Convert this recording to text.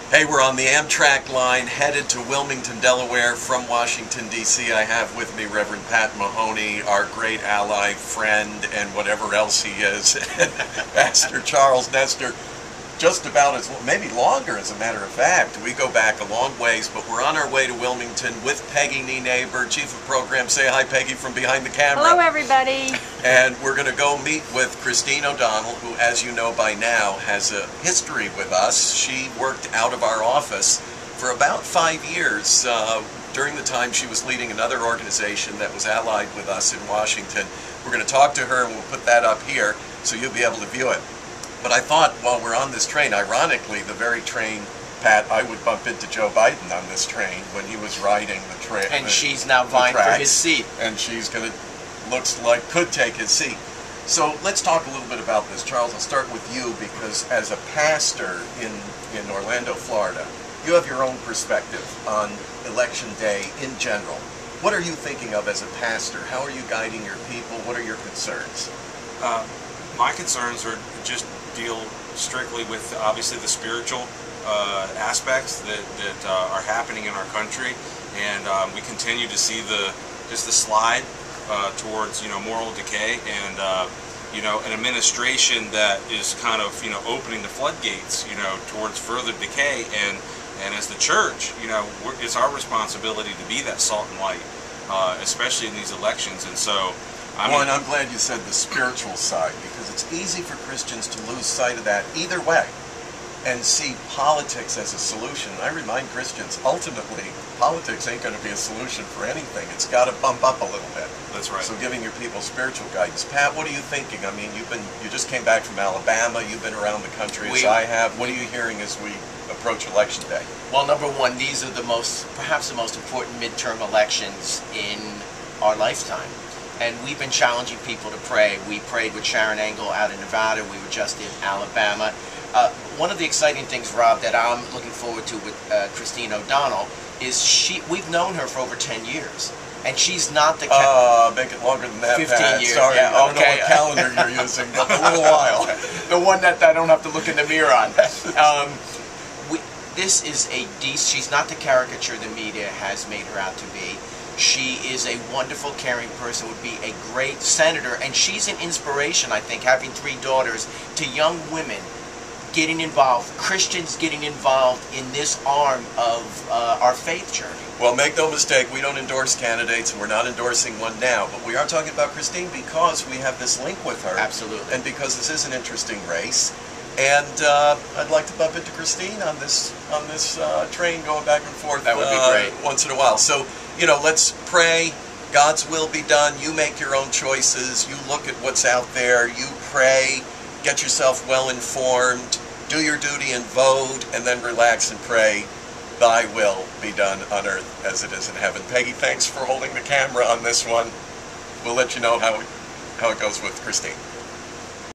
Hey, we're on the Amtrak line headed to Wilmington, Delaware from Washington, D.C. I have with me Reverend Pat Mahoney, our great ally, friend, and whatever else he is, Pastor Charles Nestor. Just about as, maybe longer as a matter of fact. We go back a long ways, but we're on our way to Wilmington with Peggy Neighbor, Chief of Program. Say hi, Peggy, from behind the camera. Hello, everybody. And we're going to go meet with Christine O'Donnell, who, as you know by now, has a history with us. She worked out of our office for about 5 years during the time she was leading another organization that was allied with us in Washington. We're going to talk to her, and we'll put that up here so you'll be able to view it. But I thought, while we're on this train, ironically, the very train, Pat, I would bump into Joe Biden on this train when he was riding the train. And she's now vying for his seat. And she's going to, looks like, could take his seat. So let's talk a little bit about this. Charles, I'll start with you, because as a pastor in Orlando, Florida, you have your own perspective on Election Day in general. What are you thinking of as a pastor? How are you guiding your people? What are your concerns? My concerns are just deal strictly with obviously the spiritual aspects that are happening in our country, and we continue to see the slide towards moral decay, and an administration that is kind of opening the floodgates towards further decay, and as the church it's our responsibility to be that salt and light, especially in these elections. And so and I'm glad you said the spiritual side, because it's easy for Christians to lose sight of that either way and see politics as a solution. I remind Christians, ultimately, politics ain't going to be a solution for anything. It's got to bump up a little bit. That's right. So giving your people spiritual guidance. Pat, what are you thinking? I mean, you just came back from Alabama. You've been around the country as I have. What are you hearing as we approach Election Day? Well, number one, these are perhaps the most important midterm elections in our lifetime. And we've been challenging people to pray. We prayed with Sharon Engel out in Nevada. We were just in Alabama. One of the exciting things, Rob, that I'm looking forward to with Christine O'Donnell is we've known her for over 10 years. And she's not the... make it longer than that, 15 Pat. years. Sorry, Yeah, I don't know what calendar you're using, but a little while. The one that I don't have to look in the mirror on. This is she's not the caricature the media has made her out to be. She is a wonderful, caring person, would be a great senator, and she's an inspiration, I think, having 3 daughters, to young women getting involved, Christians getting involved in this arm of our faith journey. Well, make no mistake, we don't endorse candidates, and we're not endorsing one now, but we are talking about Christine because we have this link with her. Absolutely. And because this is an interesting race. And I'd like to bump into Christine on this train going back and forth. That would be great. Once in a while. So, let's pray. God's will be done. You make your own choices. You look at what's out there. You pray. Get yourself well informed. Do your duty and vote, and then relax and pray. Thy will be done on earth as it is in heaven. Peggy, thanks for holding the camera on this one. We'll let you know how it goes with Christine.